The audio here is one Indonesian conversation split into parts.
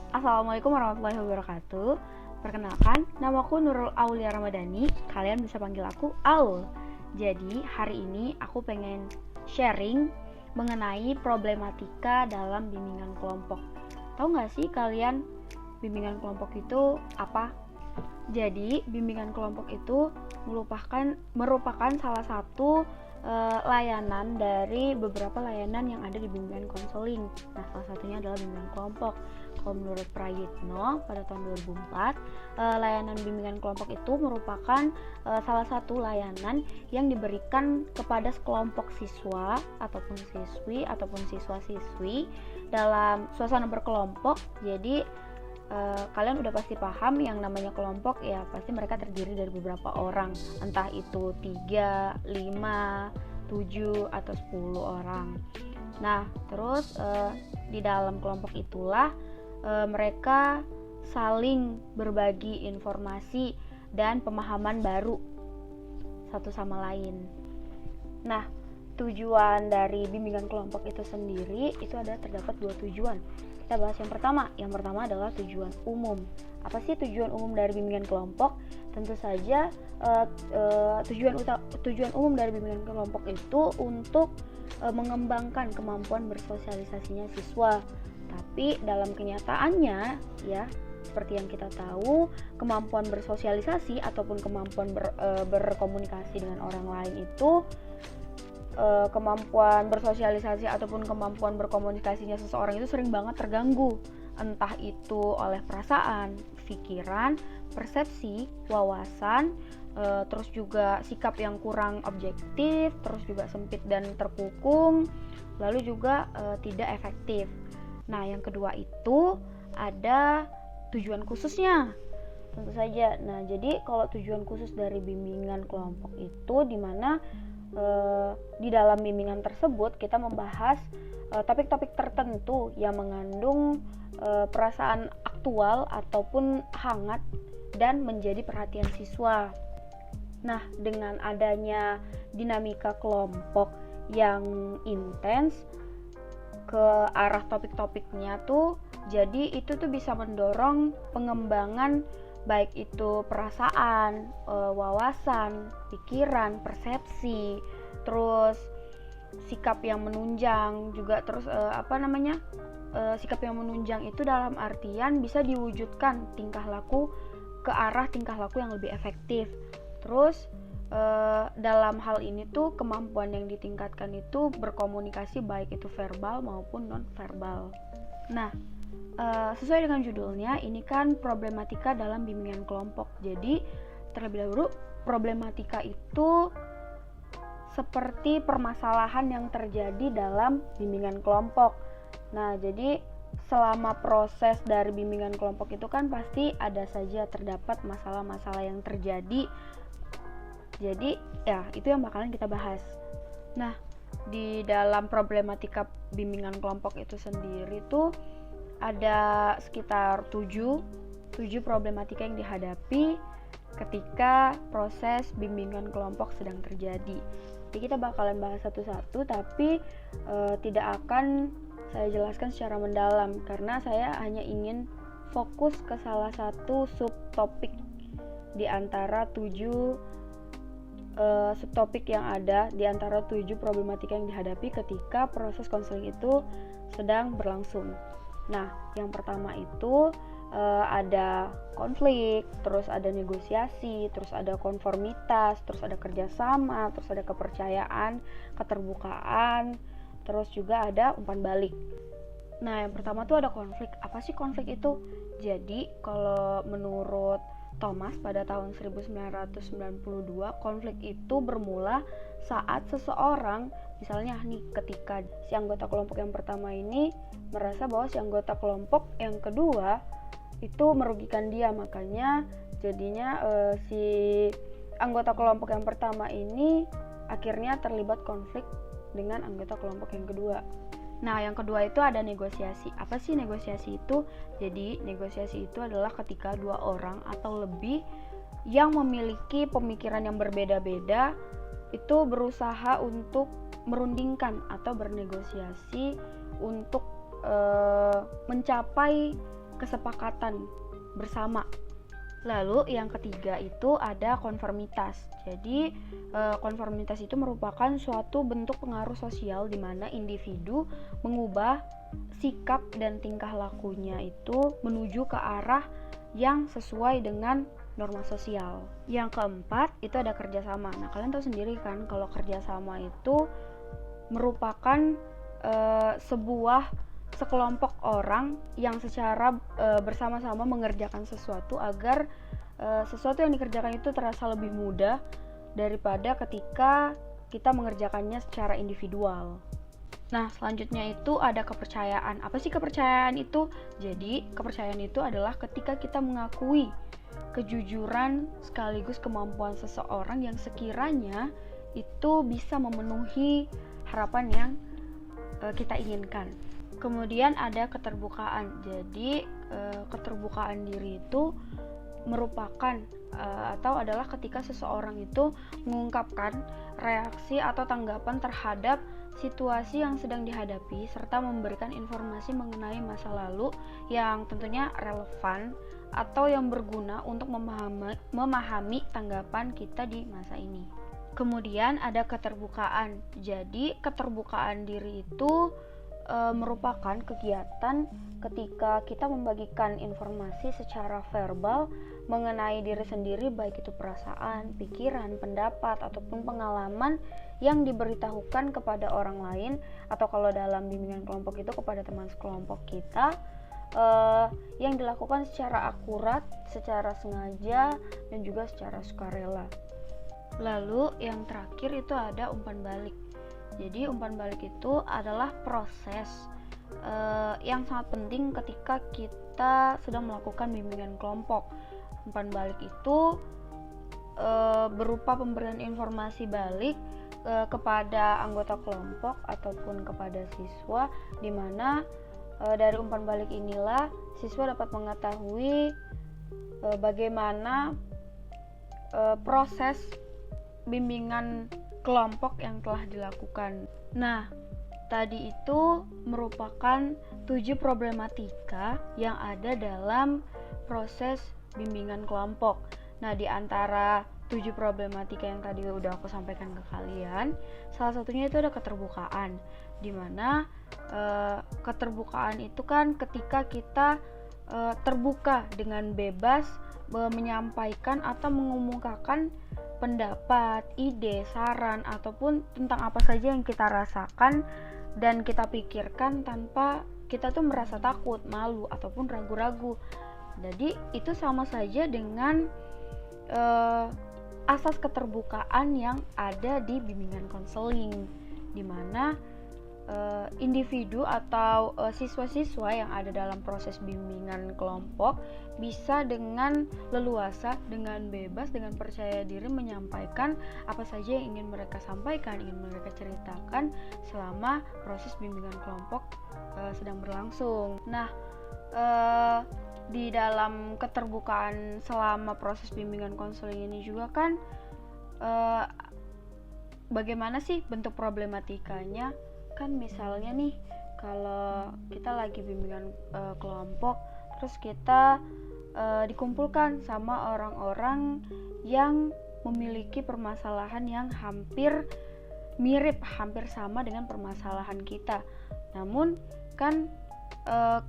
Assalamualaikum warahmatullahi wabarakatuh. Perkenalkan, namaku Nurul Aulia Ramadhani. Kalian bisa panggil aku Aul. Jadi, hari ini aku pengen sharing mengenai problematika dalam bimbingan kelompok. Tahu nggak sih kalian bimbingan kelompok itu apa? Jadi, bimbingan kelompok itu merupakan salah satu layanan dari beberapa layanan yang ada di bimbingan konseling. Nah, salah satunya adalah bimbingan kelompok. Kalau menurut Prayitno pada tahun 2004, layanan bimbingan kelompok itu merupakan salah satu layanan yang diberikan kepada sekelompok siswa ataupun siswi ataupun siswa-siswi dalam suasana berkelompok. Jadi kalian udah pasti paham yang namanya kelompok, ya pasti mereka terdiri dari beberapa orang, entah itu 3, 5, 7 atau 10 orang. Nah, terus di dalam kelompok itulah mereka saling berbagi informasi dan pemahaman baru satu sama lain. Nah, tujuan dari bimbingan kelompok itu sendiri itu terdapat 2 tujuan. Kita bahas yang pertama. Yang pertama adalah tujuan umum. Apa sih tujuan umum dari bimbingan kelompok? Tentu saja tujuan umum dari bimbingan kelompok itu untuk mengembangkan kemampuan bersosialisasinya siswa. Tapi dalam kenyataannya, ya seperti yang kita tahu, kemampuan bersosialisasi ataupun kemampuan berkomunikasi dengan orang lain itu kemampuan bersosialisasi ataupun kemampuan berkomunikasinya seseorang itu sering banget terganggu, entah itu oleh perasaan, pikiran, persepsi, wawasan, terus juga sikap yang kurang objektif, terus juga sempit dan terkukung, lalu juga tidak efektif. Nah, yang kedua itu ada tujuan khususnya. Tentu saja. Nah, jadi kalau tujuan khusus dari bimbingan kelompok itu di mana di dalam bimbingan tersebut kita membahas topik-topik tertentu yang mengandung perasaan aktual ataupun hangat dan menjadi perhatian siswa. Nah, dengan adanya dinamika kelompok yang intens ke arah topik-topiknya tuh, jadi itu tuh bisa mendorong pengembangan baik itu perasaan, wawasan, pikiran, persepsi, terus sikap yang menunjang juga, terus sikap yang menunjang itu dalam artian bisa diwujudkan tingkah laku ke arah tingkah laku yang lebih efektif. Terus dalam hal ini tuh kemampuan yang ditingkatkan itu berkomunikasi baik itu verbal maupun non verbal. Nah, sesuai dengan judulnya, ini kan problematika dalam bimbingan kelompok. Jadi terlebih dahulu, problematika itu seperti permasalahan yang terjadi dalam bimbingan kelompok. Nah, jadi selama proses dari bimbingan kelompok itu kan pasti ada saja terdapat masalah-masalah yang terjadi. Jadi ya itu yang bakalan kita bahas. Nah, di dalam problematika bimbingan kelompok itu sendiri tuh ada sekitar 7 problematika yang dihadapi ketika proses bimbingan kelompok sedang terjadi. Jadi kita bakalan bahas satu-satu, tapi tidak akan saya jelaskan secara mendalam karena saya hanya ingin fokus ke salah satu subtopik di antara 7 subtopik yang ada di antara 7 problematika yang dihadapi ketika proses konseling itu sedang berlangsung. Nah, yang pertama itu ada konflik, terus ada negosiasi, terus ada konformitas, terus ada kerjasama, terus ada kepercayaan, keterbukaan, terus juga ada umpan balik. Nah, yang pertama tuh ada konflik. Apa sih konflik itu? Jadi, kalau menurut Thomas pada tahun 1992, konflik itu bermula saat seseorang, misalnya nih ketika si anggota kelompok yang pertama ini merasa bahwa si anggota kelompok yang kedua itu merugikan dia, makanya jadinya si anggota kelompok yang pertama ini akhirnya terlibat konflik dengan anggota kelompok yang kedua. Nah, yang kedua itu ada negosiasi. Apa sih negosiasi itu? Jadi, negosiasi itu adalah ketika 2 orang atau lebih yang memiliki pemikiran yang berbeda-beda itu berusaha untuk merundingkan atau bernegosiasi untuk mencapai kesepakatan bersama. Lalu yang ketiga itu ada konformitas. Jadi konformitas itu merupakan suatu bentuk pengaruh sosial di mana individu mengubah sikap dan tingkah lakunya itu menuju ke arah yang sesuai dengan norma sosial. Yang keempat itu ada kerjasama. Nah, kalian tahu sendiri kan kalau kerjasama itu merupakan sekelompok orang yang secara bersama-sama mengerjakan sesuatu agar sesuatu yang dikerjakan itu terasa lebih mudah daripada ketika kita mengerjakannya secara individual. Nah, selanjutnya itu ada kepercayaan. Apa sih kepercayaan itu? Jadi, kepercayaan itu adalah ketika kita mengakui kejujuran sekaligus kemampuan seseorang yang sekiranya itu bisa memenuhi harapan yang kita inginkan. Kemudian ada keterbukaan. Jadi keterbukaan diri itu merupakan atau adalah ketika seseorang itu mengungkapkan reaksi atau tanggapan terhadap situasi yang sedang dihadapi serta memberikan informasi mengenai masa lalu yang tentunya relevan atau yang berguna untuk memahami tanggapan kita di masa ini. Kemudian ada keterbukaan. Jadi keterbukaan diri itu merupakan kegiatan ketika kita membagikan informasi secara verbal mengenai diri sendiri, baik itu perasaan, pikiran, pendapat, ataupun pengalaman yang diberitahukan kepada orang lain, atau kalau dalam bimbingan kelompok itu kepada teman sekelompok kita, yang dilakukan secara akurat, secara sengaja, dan juga secara sukarela. Lalu yang terakhir itu ada umpan balik. Jadi umpan balik itu adalah proses yang sangat penting ketika kita sedang melakukan bimbingan kelompok. Umpan balik itu berupa pemberian informasi balik kepada anggota kelompok ataupun kepada siswa, di mana dari umpan balik inilah siswa dapat mengetahui bagaimana proses bimbingan kelompok yang telah dilakukan. Nah, tadi itu merupakan 7 problematika yang ada dalam proses bimbingan kelompok. Nah, di antara 7 problematika yang tadi udah aku sampaikan ke kalian, salah satunya itu ada keterbukaan, dimana keterbukaan itu kan ketika kita terbuka dengan bebas menyampaikan atau mengumumkakan pendapat, ide, saran, ataupun tentang apa saja yang kita rasakan dan kita pikirkan tanpa kita tuh merasa takut, malu, ataupun ragu-ragu. Jadi itu sama saja dengan asas keterbukaan yang ada di bimbingan konseling, di mana individu atau siswa-siswa yang ada dalam proses bimbingan kelompok bisa dengan leluasa, dengan bebas, dengan percaya diri menyampaikan apa saja yang ingin mereka sampaikan, ingin mereka ceritakan selama proses bimbingan kelompok sedang berlangsung. Nah, di dalam keterbukaan selama proses bimbingan konseling ini juga kan bagaimana sih bentuk problematikanya? Kan misalnya nih, kalau kita lagi bimbingan kelompok, terus kita dikumpulkan sama orang-orang yang memiliki permasalahan yang hampir mirip, hampir sama dengan permasalahan kita. Namun kan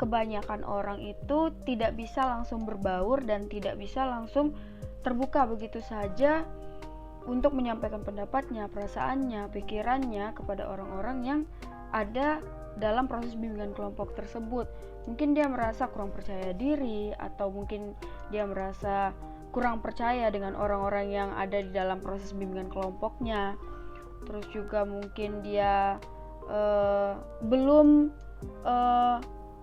kebanyakan orang itu tidak bisa langsung berbaur dan tidak bisa langsung terbuka begitu saja untuk menyampaikan pendapatnya, perasaannya, pikirannya kepada orang-orang yang ada dalam proses bimbingan kelompok tersebut. Mungkin dia merasa kurang percaya diri, atau mungkin dia merasa kurang percaya dengan orang-orang yang ada di dalam proses bimbingan kelompoknya. Terus juga mungkin dia belum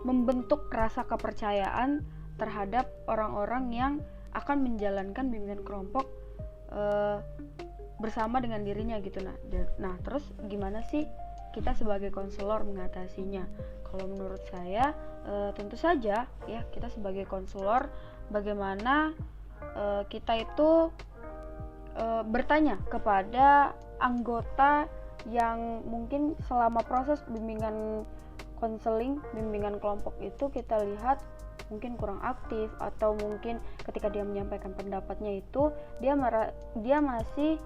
membentuk rasa kepercayaan terhadap orang-orang yang akan menjalankan bimbingan kelompok bersama dengan dirinya gitu. Nah, terus gimana sih kita sebagai konselor mengatasinya? Kalau menurut saya tentu saja ya, kita sebagai konselor bagaimana kita itu bertanya kepada anggota yang mungkin selama proses bimbingan konseling, bimbingan kelompok itu kita lihat mungkin kurang aktif, atau mungkin ketika dia menyampaikan pendapatnya itu dia masih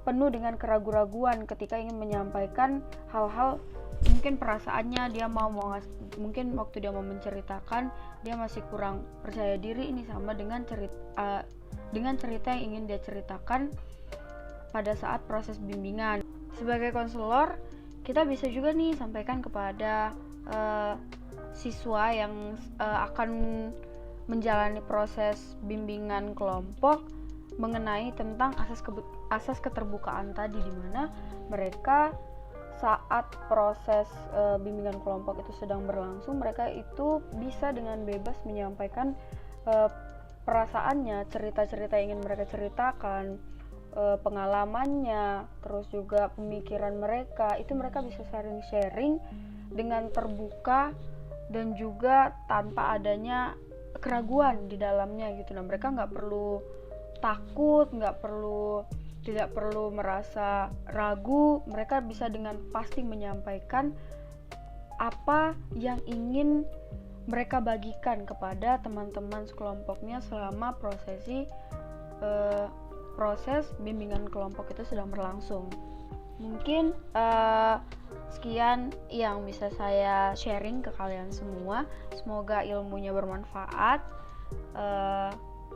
penuh dengan keraguan-raguan ketika ingin menyampaikan hal-hal, mungkin perasaannya dia mungkin waktu dia mau menceritakan dia masih kurang percaya diri ini, sama dengan cerita yang ingin dia ceritakan pada saat proses bimbingan. Sebagai konselor, kita bisa juga nih sampaikan kepada siswa yang akan menjalani proses bimbingan kelompok mengenai tentang asas keterbukaan tadi, di mana mereka saat proses bimbingan kelompok itu sedang berlangsung, mereka itu bisa dengan bebas menyampaikan perasaannya, cerita-cerita yang ingin mereka ceritakan, pengalamannya, terus juga pemikiran mereka, itu mereka bisa sharing dengan terbuka dan juga tanpa adanya keraguan di dalamnya gitu. Nah, mereka nggak perlu takut, tidak perlu merasa ragu, mereka bisa dengan pasti menyampaikan apa yang ingin mereka bagikan kepada teman-teman sekelompoknya selama proses bimbingan kelompok itu sedang berlangsung. Mungkin sekian yang bisa saya sharing ke kalian semua. Semoga ilmunya bermanfaat.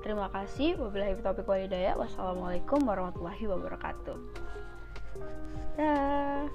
Terima kasih. Wabillahi taufiq wal hidayah. Wassalamualaikum warahmatullahi wabarakatuh. Dah.